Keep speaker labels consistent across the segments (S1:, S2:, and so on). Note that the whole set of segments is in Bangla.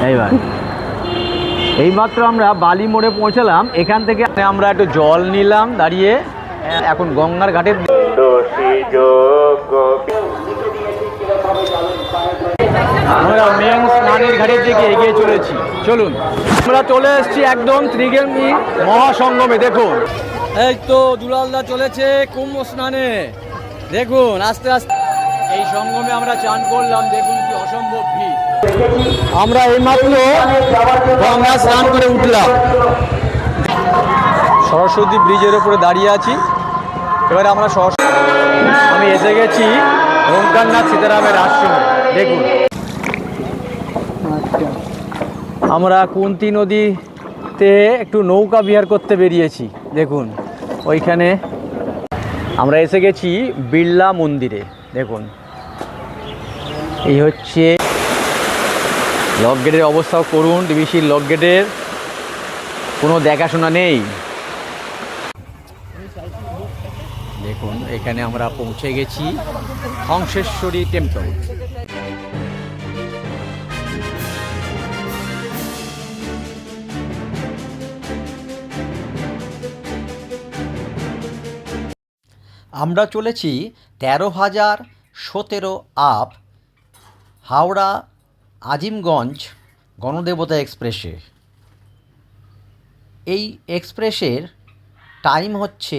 S1: এইবার এইমাত্র আমরা বালি মোড়ে পৌঁছালাম। এখান থেকে আমরা একটু জল নিলাম দাঁড়িয়ে। এখন গঙ্গার ঘাটের আমরা মেন স্নানের ঘাটের দিকে এগিয়ে চলেছি। চলুন, আমরা চলে এসেছি একদম ত্রিবেণী মহাসঙ্গমে। দেখুন, এই তো দুলালদা চলেছে কুম্ভ স্নানে। দেখুন আস্তে আস্তে এই সঙ্গমে আমরা চান করলাম। দেখুন কি অসম্ভব ভিড়। আমরা এইমাত্র গঙ্গা স্নান করে উঠলাম। সরস্বতী ব্রিজের ওপরে দাঁড়িয়ে আছি। এবারে আমরা আমি এসে গেছি ওঙ্কারনাথ সীতারামের আশ্রমে। দেখুন, আমরা কুন্তী নদীতে একটু নৌকা বিহার করতে বেরিয়েছি। দেখুন ওইখানে আমরা এসে গেছি বিড়লা মন্দিরে। দেখুন এই হচ্ছে লক গেটের অবস্থাও করুন। ডিবিসির লক গেটের কোনো দেখাশোনা নেই। দেখুন এখানে আমরা পৌঁছে গেছি হংসেশ্বরী টেম্পল। আমরা চলেছি 13,017 আপ হাওড়া আজিমগঞ্জ গণদেবতা এক্সপ্রেসে। এই এক্সপ্রেসের টাইম হচ্ছে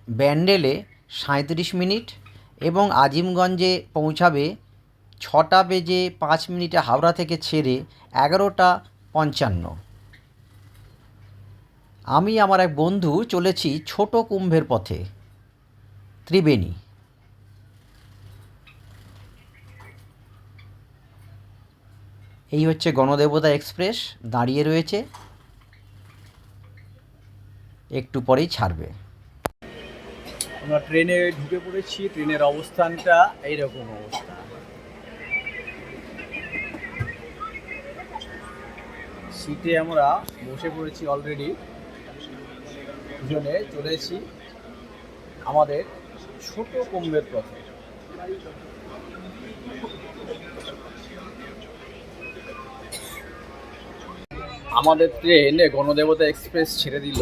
S1: ব্যান্ডেলে 37 মিনিট এবং আজিমগঞ্জে পৌঁছাবে 6টা বেজে 5 মিনিটে হাওড়া থেকে ছেড়ে 11:55। আমি আমার এক বন্ধু চলেছি ছোট কুম্ভের পথে ত্রিবেণী। এই হচ্ছে গণদেবতা এক্সপ্রেস দাঁড়িয়ে রয়েছে, একটু পরেই ছাড়বে। আমরা ট্রেনে ঢুকে পড়েছি। ট্রেনের অবস্থানটা এইরকম অবস্থা। সিটে আমরা বসে পড়েছি অলরেডি। দুজনে চলেছি আমাদের ছোট কুম্ভের পথে। আমাদের ট্রেন গণদেবতা এক্সপ্রেস ছেড়ে দিল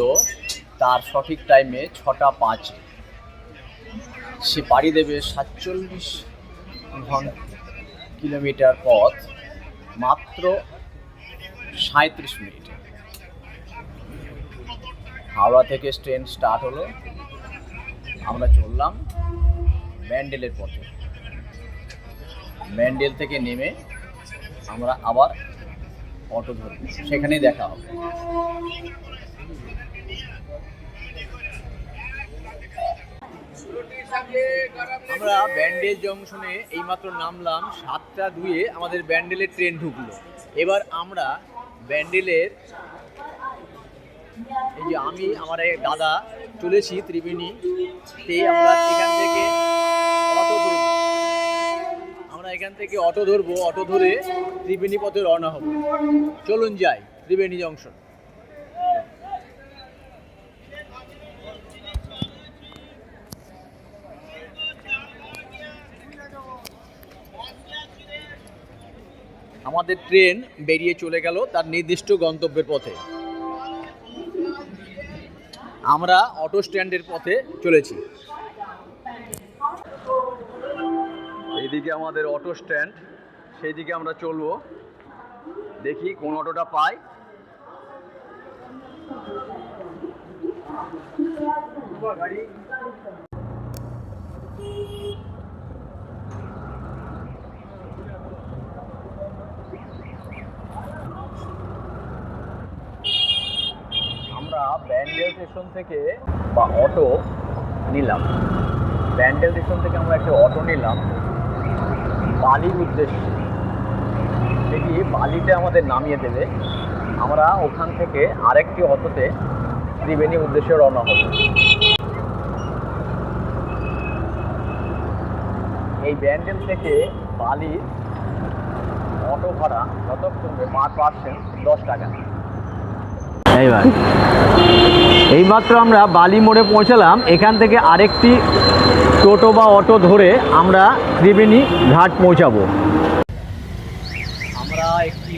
S1: তার সঠিক টাইমে 6:05। সে পাড়ি দেবে 47 কিলোমিটার পথ মাত্র 37 মিনিটে। হাওড়া থেকে ট্রেন স্টার্ট হলো। আমরা চললাম ব্যান্ডেলের পথে। ব্যান্ডেল থেকে নেমে আমরা আবার অটো ধরব, সেখানেই দেখা হবে। আমরা ব্যান্ডেল জংশনে এইমাত্র নামলাম। 7:02 আমাদের ব্যান্ডেলের ট্রেন ঢুকলো। এবার আমরা ব্যান্ডেলের এই যে আমি আমার এক দাদা চলেছি ত্রিবেণীতে। আমরা এখান থেকে অটো ধরবো। অটো ধরে ত্রিবেণী পথে রওনা হব। চলুন যাই ত্রিবেণী জংশন। আমাদের ট্রেন বেরিয়ে চলে গেল তার নির্দিষ্ট গন্তব্যের পথে। আমরা অটো স্ট্যান্ডের পথে চলেছি। এইদিকে আমাদের অটো স্ট্যান্ড, সেই দিকে আমরা চলবো। দেখি কোন অটোটা পাই। আমরা ব্যান্ডেল স্টেশন থেকে অটো নিলাম। ব্যান্ডেল স্টেশন থেকে আমরা একটা অটো নিলাম বালির উদ্দেশ্যে। দেখি বালিতে আমাদের নামিয়ে দেবে। আমরা ওখান থেকে আরেকটি অটোতে ত্রিবেণী উদ্দেশ্যে রওনা হব। এই ব্যান্ডেল থেকে বালির অটো ভাড়া যতক্ষণ পার পার্সন 10 টাকা। এইমাত্র আমরা বালি মোড়ে পৌঁছালাম। এখান থেকে আরেকটি টোটো বা অটো ধরে আমরা ত্রিবেণী ঘাট পৌঁছাবো। আমরা একটি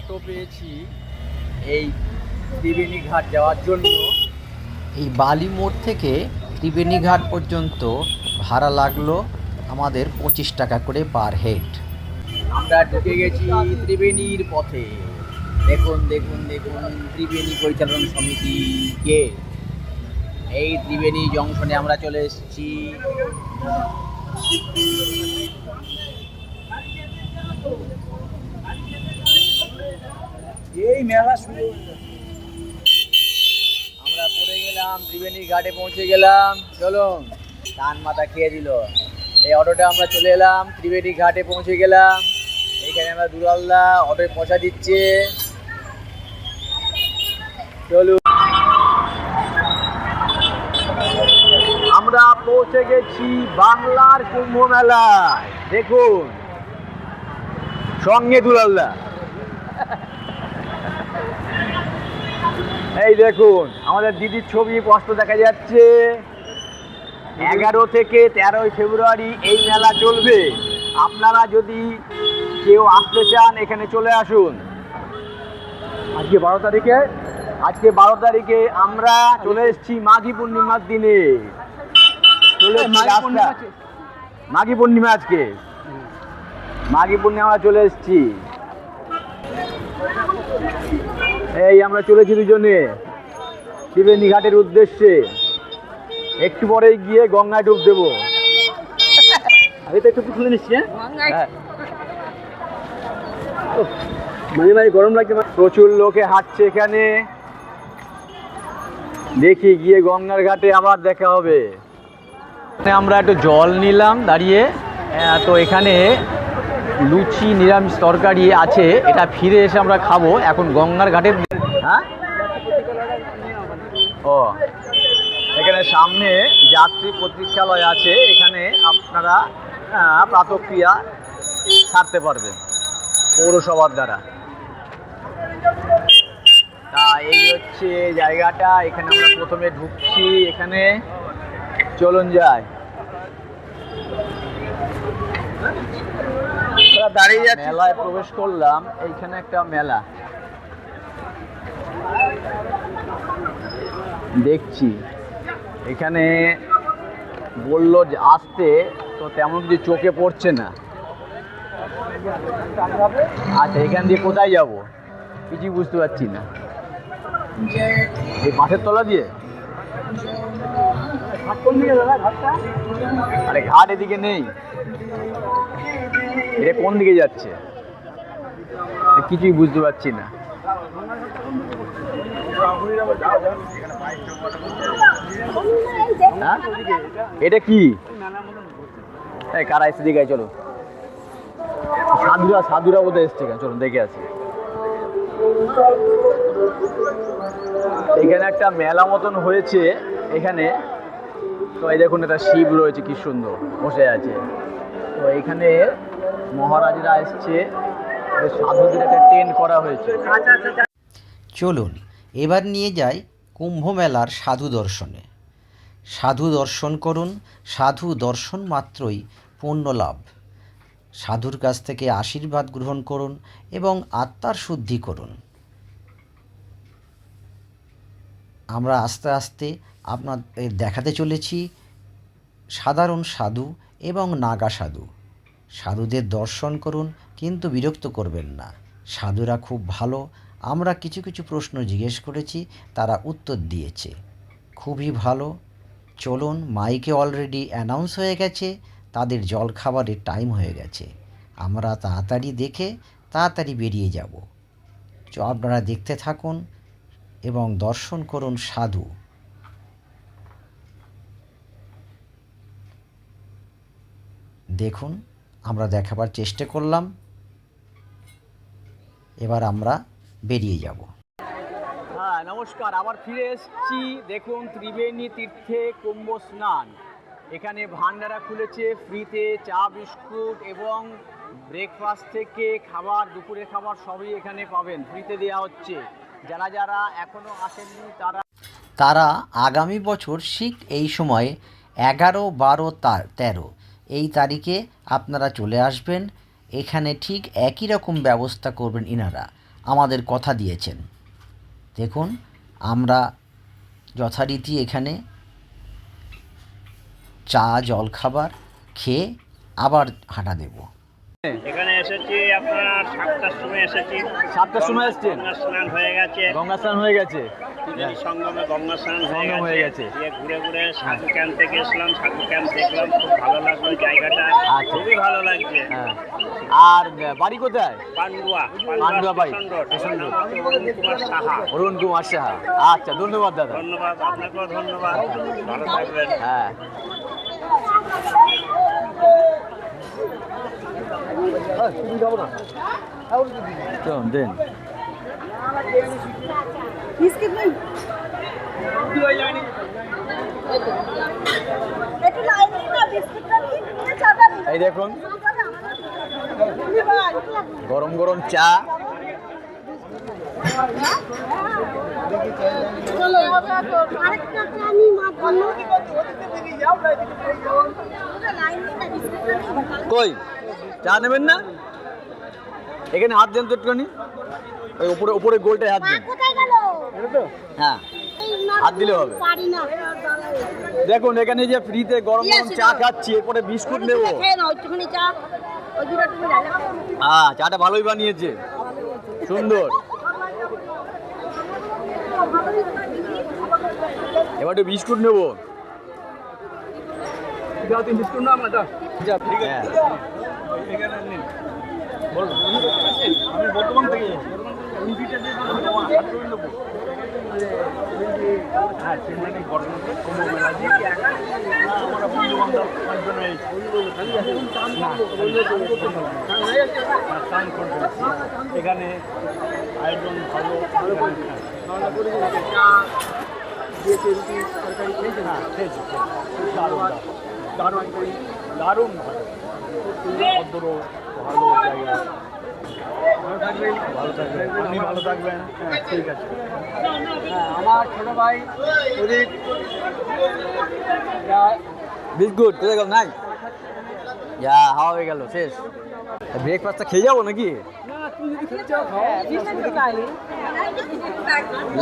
S1: অটো পেয়েছি এই ত্রিবেণী ঘাট যাওয়ার জন্য।
S2: এই বালি মোড় থেকে ত্রিবেণী ঘাট পর্যন্ত ভাড়া লাগলো আমাদের 25 টাকা করে পার হেড।
S1: আমরা ঢুকে গেছি ত্রিবেণীর পথে। দেখুন দেখুন দেখুন ত্রিবেণী পরিচালন সমিতি কে এই ত্রিবেণী জংশনে আমরা চলে এসেছি। এই মেলা শুরু, আমরা পড়ে গেলাম, ত্রিবেণী ঘাটে পৌঁছে গেলাম। চলুন, টান মাথা খেয়ে দিল। এই অটোটা আমরা চলে এলাম, ত্রিবেণী ঘাটে পৌঁছে গেলাম। এইখানে আমরা দুলালদা অটোয় পয়সা দিচ্ছে। চলুন, আমরা পৌঁছে গেছি বাংলার কুম্ভ মেলায়। দেখুন, সঙ্গে দুলালদা। এই দেখুন আমাদের দিদির ছবি স্পষ্ট দেখা যাচ্ছে। 11 থেকে 13 ফেব্রুয়ারি এই মেলা চলবে। আপনারা যদি কেউ আসতে চান এখানে চলে আসুন। আজকে 12 তারিখে আমরা চলে এসেছি মাঘী পূর্ণিমার দিনে। মাঘী পূর্ণিমা আজকে, মাঘী পূর্ণিমা চলে এসেছি। এই আমরা চলেছি দুজনে ত্রিবেণী ঘাটের উদ্দেশ্যে। একটু পরেই গিয়ে গঙ্গায় ডুব দেবো। আমি তো একটু খুলে নিচ্ছি। হ্যাঁ, মাঝে মাঝে গরম লাগছে। প্রচুর লোকে হাঁটছে এখানে। দেখি গিয়ে গঙ্গার ঘাটে আবার দেখা হবে। আমরা একটু জল নিলাম দাঁড়িয়ে। তো এখানে লুচি নিরামিষ তরকারি আছে, এটা ফিরে এসে আমরা খাবো। এখন গঙ্গার ঘাটে। হ্যাঁ, ও এখানে সামনে যাত্রী প্রতীক্ষালয় আছে, এখানে আপনারা প্রাতঃক্রিয়া ছাড়তে পারবেন পৌরসভার দ্বারা। তা এই হচ্ছে জায়গাটা, এখানে আমরা প্রথমে ঢুকছি। এখানে চলুন যাই। দাঁড়িয়ে যাচ্ছি, মেলায় প্রবেশ করলাম। এইখানে একটা মেলা দেখছি। এখানে বললো যে আসতে, তো তেমন কিছু চোখে পড়ছে না। আচ্ছা, এখান দিয়ে কোথায় যাব কিছুই বুঝতে পারছি না। এই মাছের তলা দিয়ে? আরে ঘাট এদিকে নেই, এটা কোন দিকে যাচ্ছে কিছুই বুঝতে পারছি না। হ্যাঁ, এটা কি? কারা এসে দিকে? চলো, সাধুরা বোধহয় এসছে। চলো দেখে আসি। এখানে একটা মেলা মতন হয়েছে এখানে। তো এই দেখুন, একটা শিব রয়েছে, কি সুন্দর বসে আছে। তো এখানে মহারাজরা এসছে, সাধুদের একটা টেন্ট করা হয়েছে।
S2: চলুন এবার নিয়ে যাই কুম্ভ মেলার সাধু দর্শনে। সাধু দর্শন করুন, সাধু দর্শন মাত্রই পুণ্য লাভ। সাধুর কাছ থেকে আশীর্বাদ গ্রহণ করুন এবং আত্মার শুদ্ধি করুন। আমরা আস্তে আস্তে আপনাদের দেখাতে চলেছি সাধারণ সাধু এবং নাগা সাধু। সাধুদের দর্শন করুন, কিন্তু বিরক্ত করবেন না। সাধুরা খুব ভালো। আমরা কিছু কিছু প্রশ্ন জিজ্ঞেস করেছি, তারা উত্তর দিয়েছে, খুবই ভালো। চলুন, মাইকে অলরেডি অ্যানাউন্স হয়ে গেছে তাদের জল খাবারের টাইম হয়ে গেছে। আমরা তাড়াতাড়ি দেখে তাড়াতাড়ি বেরিয়ে যাব। আপনারা দেখতে থাকুন এবং দর্শন করুন সাধু। দেখুন, আমরা দেখাবার চেষ্টা করলাম। এবার আমরা বেরিয়ে যাব।
S1: হ্যাঁ, নমস্কার, আবার ফিরে এসেছি। দেখুন, ত্রিবেণী তীর্থে কুম্ভ স্নান। এখানে ভান্ডারা খুলেছে, ফ্রিতে চা বিস্কুট এবং ব্রেকফাস্ট থেকে খাবার, দুপুরের খাবার সবই এখানে পাবেন, ফ্রিতে দেওয়া হচ্ছে। যারা যারা এখনও আসেননি
S2: তারা আগামী বছর ঠিক এই সময়ে 11, 12, 13 এই তারিখে আপনারা চলে আসবেন। এখানে ঠিক একই রকম ব্যবস্থা করবেন ইনারা। আমাদের কথা দিয়েছেন। দেখুন, আমরা যথারীতি এখানে চা জলখাবার খেয়ে আবার হাঁটা দেব।
S3: এখানে এসেছি আপনার 7টার সময় এসেছি।
S1: 7টার সময় এসেছেন?
S3: গঙ্গা স্নান হয়ে গেছে।
S1: গঙ্গা স্নান হয়ে গেছে,
S3: ত্রিবেণী সঙ্গমে গঙ্গা স্নান
S1: সঙ্গম হয়ে গেছে।
S3: দিয়ে ঘুরে ঘুরে সাধু ক্যাম্পে গেছিলাম, সাধু ক্যাম্প দেখলাম, খুব ভালো লাগলো জায়গাটা।
S1: আচ্ছা।
S3: খুবই ভালো লাগছে।
S1: হ্যাঁ। আর বাড়ি কোথায়?
S3: পান্ডুয়া
S1: পান্ডুয়া বাড়ি,
S3: station road.
S1: Station road.
S3: Arun Kumar Saha.
S1: Arun Kumar Saha. আচ্ছা, ধন্যবাদ দাদা।
S3: ধন্যবাদ, আপনাকেও ধন্যবাদ, ভালো থাকবেন।
S1: হ্যাঁ। চলুন দেন।
S4: বিস্কিট নেই একটু লাইন না বিস্কিটটা নিয়ে চাটা নিয়ে
S1: এই দেখুন, গরম গরম চা।
S4: চলো আরেকটা চা নি মা বললো লাইন না বিস্কিটটা নিয়ে
S1: কই চা নেবেন না? এখানে হাত দেন তো একটুখানি, ওই উপরে উপরে গোলটায় হাত
S4: মা
S1: দিন।
S4: কোথায় গেল
S1: হ্যাঁ, হাত দিলে হবে।
S4: পারি না
S1: দেখুন এখানে যে ফ্রিতে গরম গরম চা খাচ্ছি, এরপরে বিস্কুট নেবো।
S4: খেয়ে নাও একটুখানি চা ওই দুটো তুমি ঢালা
S1: হ্যাঁ, চাটা ভালোই বানিয়েছে, সুন্দর। এবার একটু বিস্কুট নেবো। বিস্কুট না আমার ঠিক আছে। আমি বর্তমান থেকে এখানে আয়োজন ভালো, দারুণ দারুণ ভদ্র ভালো জায়গা। ভালো থাকবেন, আপনি ভালো থাকবেন। হ্যাঁ, ঠিক আছে। হ্যাঁ, আমার ছোট ভাই বিস্কুট কোথায় গেল? নাই, যা হাওয়া হয়ে গেল, শেষ। ব্রেকফাস্টটা খেয়ে যাবো নাকি?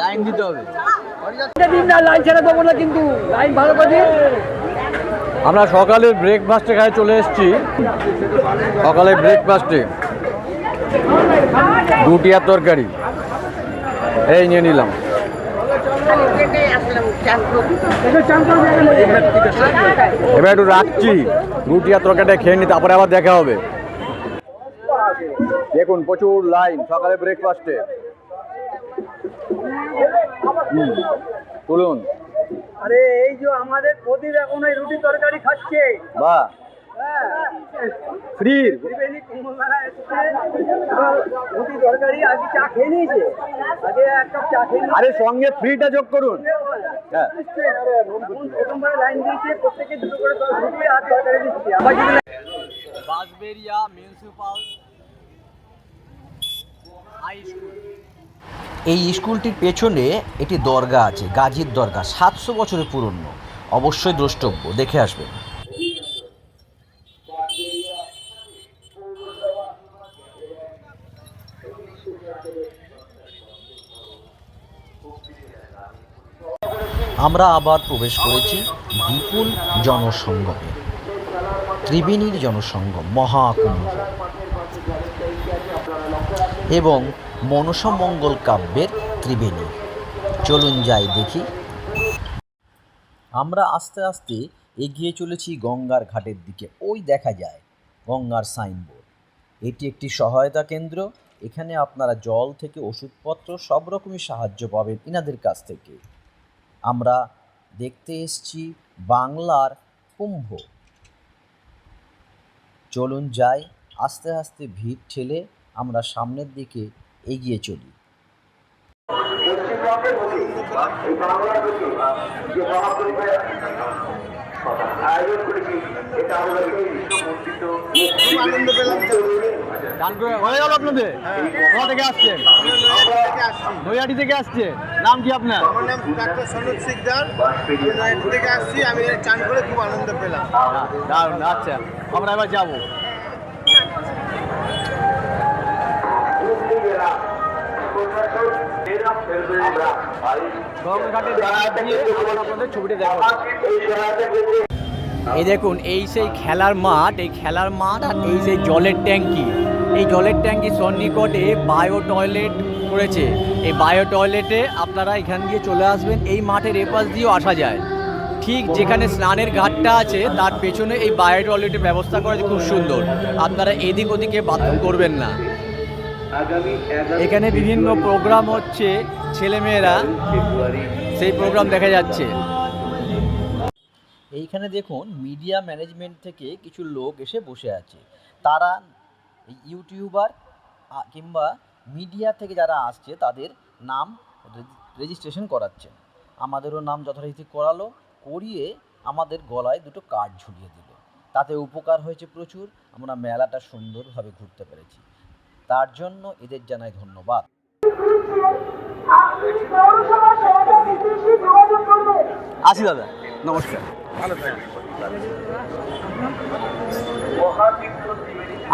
S1: লাইন দিতে হবে। লাইন ছেড়ে দেবো না কিন্তু, লাইন ভালো করে। আমরা সকালের ব্রেকফাস্টে খাই চলে এসেছি। সকালের ব্রেকফাস্টে রুটি আর তরকারি এই নিয়ে নিলাম। এবার একটু রাখছি, রুটি আর তরকারিটা খেয়ে নি, তারপরে আবার দেখা হবে। দেখুন প্রচুর লাইন সকালে ব্রেকফাস্টে। তুলুন।
S5: আরে এই যে আমাদের প্রদীপ এখন এই রুটি তরকারি খাচ্ছে।
S1: বাহ, ফ্রি
S5: ত্রিবেণী কুম্ভ মেলা এসেছে, রুটি তরকারি আগে চা খেয়ে নিয়েছে, আগে এক কাপ চা খেয়ে
S1: আরে সঙ্গে ফ্রিটা যোগ করুন। হ্যাঁ,
S5: প্রথমবার লাইন দিয়েছে, প্রত্যেকে দুটো করে রুটি আর তরকারি দিচ্ছে। আবার যদি
S1: বাঁশবেড়িয়া মিউনিসিপাল হাই স্কুল।
S2: এই স্কুলটির পেছনে একটি দরগা আছে, গাজীর দরগা, 700 বছরের পুরনো, অবশ্যই দ্রষ্টব্য, দেখে আসবেন। আমরা আবার প্রবেশ করেছি বিপুল জনসঙ্গমে, ত্রিবেণীর জনসঙ্গম, মহাকুম্ভ এবং মনসামঙ্গল কাব্যের ত্রিবেণী। চলুন যাই দেখি। আমরা আস্তে আস্তে এগিয়ে চলেছি গঙ্গার ঘাটের দিকে। ওই দেখা যায় গঙ্গার সাইনবোর্ড। এটি একটি সহায়তা কেন্দ্র। এখানে আপনারা জল থেকে ওষুধপত্র সব রকমই সাহায্য পাবেন ইনাদের কাছ থেকে। আমরা দেখতে এসেছি বাংলার কুম্ভ। চলুন যাই, আস্তে আস্তে ভিড় ঠেলে আমরা সামনের দিকে এগিয়ে চলি।
S1: গান করে হয়ে গেল আপনাদের? কোথা থেকে আসছেন? নৈহাটি থেকে আসছেন। নাম কি আপনার?
S6: আমার নাম ডাক্তার সনদ সিকদার। আমি নয়াটি থেকে আসছি। আমি চান করে খুব আনন্দ পেলাম।
S1: দারুণ, আচ্ছা আমরা এবার যাবো। গঙ্গাঘাটে গিয়ে আবার আপনাদের ছবিটা দেখাবো। এই দেখুন, এই সেই খেলার মাঠ, এই খেলার মাঠ আর এই সেই জলের ট্যাঙ্কি। এই জলের ট্যাঙ্কি সন্নিকটে বায়ো টয়লেট করেছে। এই বায়ো টয়লেটে আপনারা এখান দিয়ে চলে আসবেন, এই মাঠের এপাশ দিয়েও আসা যায়। ঠিক যেখানে স্নানের ঘাটটা আছে তার পেছনে এই বায়ো টয়লেটের ব্যবস্থা করা খুব সুন্দর। আপনারা এদিক ওদিকে বাথরুম করবেন না। এখানে বিভিন্ন প্রোগ্রাম হচ্ছে, ছেলেমেয়েরা সেই প্রোগ্রাম দেখা যাচ্ছে। এইখানে দেখুন, মিডিয়া ম্যানেজমেন্ট থেকে কিছু লোক এসে বসে আছে। তারা ইউটিউবার কিংবা মিডিয়া থেকে যারা আসছে তাদের নাম রেজিস্ট্রেশন করাচ্ছে। আমাদেরও নাম যথারীতি করালো, করিয়ে আমাদের গলায় দুটো কার্ড ঝুলিয়ে দিল। তাতে উপকার হয়েছে প্রচুর, আমরা মেলাটা সুন্দরভাবে ঘুরতে পেরেছি। তার জন্য এদের জানাই ধন্যবাদ। আসি দাদা, নমস্কার।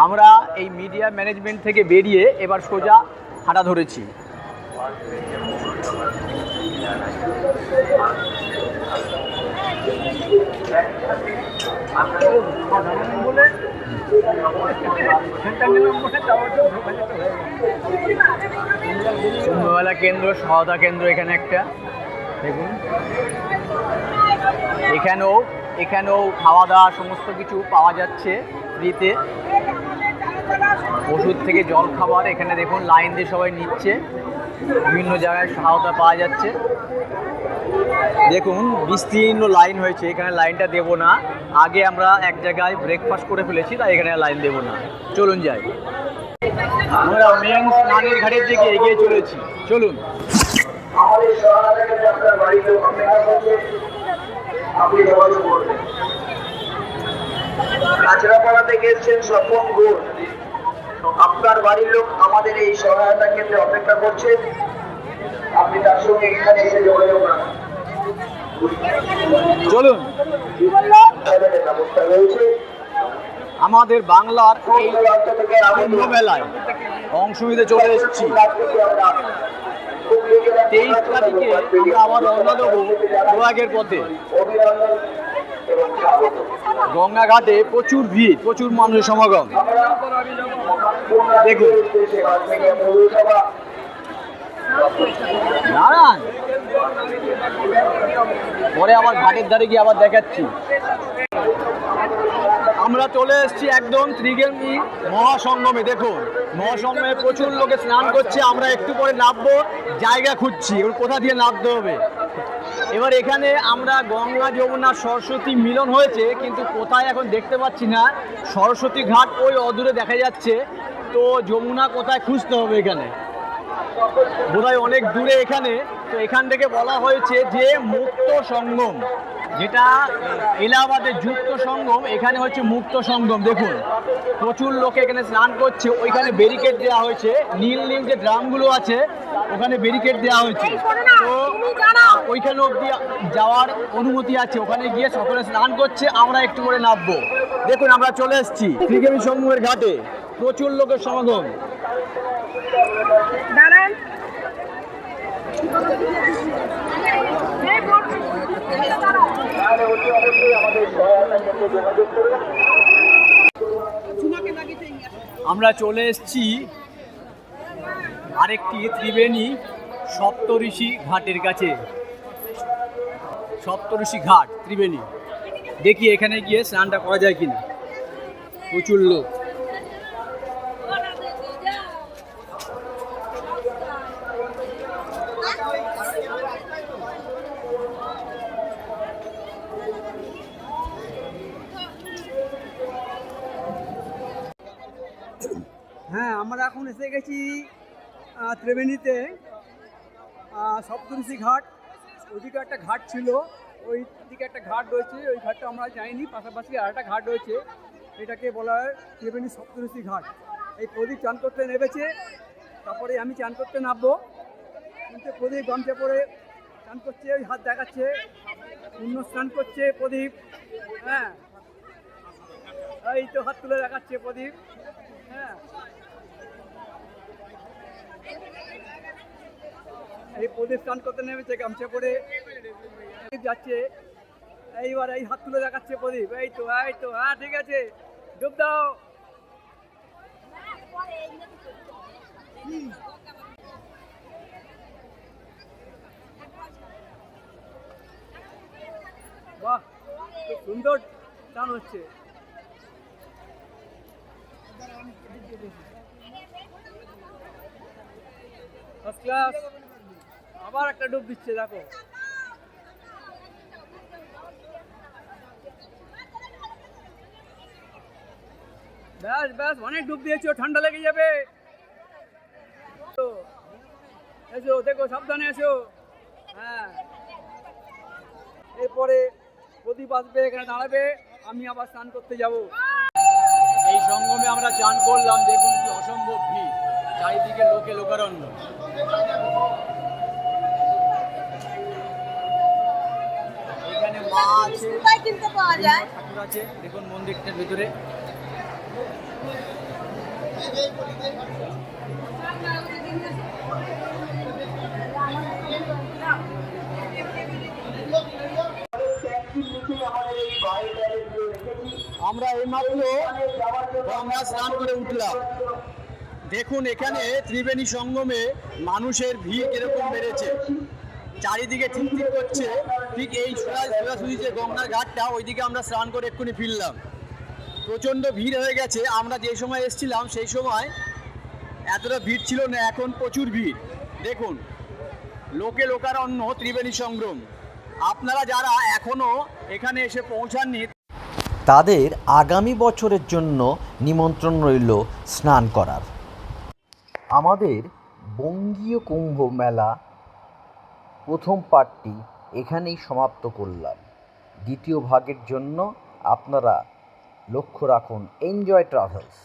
S1: আমরা এই মিডিয়া ম্যানেজমেন্ট থেকে বেরিয়ে এবার সোজা হাঁটা ধরেছি। কুম্ভমেলা কেন্দ্র, সহায়তা কেন্দ্র এখানে একটা দেখুন। এখানেও খাওয়া দাওয়া সমস্ত কিছু পাওয়া যাচ্ছে ফ্রিতে। ওষুধ থেকে জল খাবার এখানে দেখুন লাইন দিয়ে সবাই নিচ্ছে। বিভিন্ন জায়গায় সহায়তা পাওয়া যাচ্ছে। দেখুন বিস্তীর্ণ লাইন হয়েছে, এখানে লাইনটা দেব না। আগে আমরা এক জায়গায় ব্রেকফাস্ট করে ফেলেছি, তাই এখানে লাইন দেব না। চলুন যাই। আমরা মেন স্নানের ঘাটের দিকে এগিয়ে চলেছি, চলুন।
S7: আমাদের সহায়তা থেকে আপনার বাড়িতে অপেক্ষা করছে, আপনি যোগাযোগ করবেন। কাঁচরাপাড়া থেকে এসছেন স্বপন ঘোষ, আপনার বাড়ির লোক আমাদের এই সহায়তা কেন্দ্রে অপেক্ষা করছেন, আপনি তার সঙ্গে এখানে এসে যোগাযোগ রাখুন।
S1: চলুন।
S7: ব্যবস্থা রয়েছে
S1: আমাদের বাংলার এই কুম্ভ মেলায় অংশ নিতে চলে এসেছি। 23 তারিখে আমরা আবার রওনা দেবো প্রয়াগের পথে। গঙ্গাঘাটে প্রচুর ভিড়, প্রচুর মানুষের সমাগম দেখুন। নারায়ণ, পরে আবার ঘাটের ধারে গিয়ে আবার দেখাচ্ছি। আমরা চলে এসেছি একদম ত্রিবেণী মহাসঙ্গমে। দেখুন, মহাসঙ্গমে প্রচুর লোকে স্নান করছে। আমরা একটু পরে নামবো, জায়গা খুঁজছি এবার কোথা দিয়ে নামতে হবে। এবার এখানে আমরা গঙ্গা যমুনা সরস্বতী মিলন হয়েছে, কিন্তু কোথায় এখন দেখতে পাচ্ছি না। সরস্বতী ঘাট ওই অদূরে দেখা যাচ্ছে, তো যমুনা কোথায় খুঁজতে হবে। এখানে বোধহয় অনেক দূরে এখানে। তো এখান থেকে বলা হয়েছে যে মুক্ত সঙ্গম, যেটা এলাহাবাদের যুক্ত সঙ্গম, এখানে হচ্ছে মুক্ত সঙ্গম। দেখুন প্রচুর লোকে এখানে স্নান করছে। ওইখানে ব্যারিকেড দেওয়া হয়েছে, নীল নীল যে ড্রামগুলো আছে ওখানে ব্যারিকেড দেওয়া হয়েছে। তো ওইখানে অবধি যাওয়ার অনুমতি আছে, ওখানে গিয়ে সকলে স্নান করছে। আমরা একটু করে নামবো। দেখুন আমরা চলে এসেছি ত্রিবেণী সমূহের ঘাটে, প্রচুর লোকের সমাগম। আমরা চলে এসেছি আরেকটি ত্রিবেণী সপ্তঋষি ঘাটের কাছে। সপ্তঋষি ঘাট ত্রিবেণী, দেখি এখানে গিয়ে স্নানটা করা যায় কিনা। প্রচুর লোক।
S5: হ্যাঁ, আমরা এখন এসে গেছি ত্রিবেণীতে সপ্তঋষি ঘাট। ওইদিকে একটা ঘাট ছিল, ওই দিকে একটা ঘাট রয়েছে, ওই ঘাটটা আমরা যাইনি। পাশাপাশি আর একটা ঘাট রয়েছে, এটাকে বলা হয় ত্রিবেণী সপ্তঋষি ঘাট। এই প্রদীপ চান করতে নেমেছে, তারপরে আমি চান করতে নামবো। কিন্তু প্রদীপ গামছা পরে চান করছে, ওই হাত দেখাচ্ছে, পুণ্য স্নান করছে প্রদীপ। হ্যাঁ, এই তো হাত তুলে দেখাচ্ছে প্রদীপ। হ্যাঁ, এই প্রদীপ স্নান করতে নেমেছে গামছা পরে যাচ্ছে। এইবার এই হাত তুলে দেখাচ্ছে প্রদীপ, এই তো হ্যাঁ ঠিক আছে, ডুব দাও। বাহ, খুব সুন্দর টান হচ্ছে। First class. আবার একটা ডুব দিচ্ছে, দেখো। ব্যাস ব্যাস, অনেক ডুব দিয়েছো, ঠান্ডা লেগে যাবে। এসো, দেখো, সাবধানে এসো। হ্যাঁ, এরপরে প্রদীপ আসবে, এখানে দাঁড়াবে, আমি আবার স্নান করতে যাব।
S1: এই সঙ্গমে আমরা চান করলাম, দেখুন কি অসম্ভব ভিড়, চারিদিকে লোকে লোকারণ্য। এখানে মা আছে,
S4: বিস্কুট কিনতে পাওয়া যায়।
S1: ঠাকুর আছে, দেখুন মন্দিরটার ভিতরে। আমরা এইমাত্র গঙ্গা স্নান করে উঠলাম। দেখুন এখানে ত্রিবেণী সঙ্গমে মানুষের ভিড় কিরকম বেড়েছে, চারিদিকে ঠিক করছে। ঠিক এই সোজাসুজি যে গঙ্গার ঘাটটা, ওইদিকে আমরা স্নান করে এক্ষুনি ফিরলাম। প্রচণ্ড ভিড় হয়ে গেছে। আমরা যে সময় এসেছিলাম সেই সময় এতটা ভিড় ছিল না, এখন প্রচুর ভিড়। দেখুন লোকে লোকারণ্য, ত্রিবেণী সঙ্গম। আপনারা যারা এখনও এখানে এসে পৌঁছাননি,
S2: তাদের আগামী বছরের জন্য নিমন্ত্রণ রইল স্নান করার। আমাদের বঙ্গীয় কুম্ভ মেলা প্রথম পার্টটি এখানেই সমাপ্ত করলাম। দ্বিতীয় ভাগের জন্য আপনারা লক্ষ্য রাখুন এনজয় ট্রাভেলস।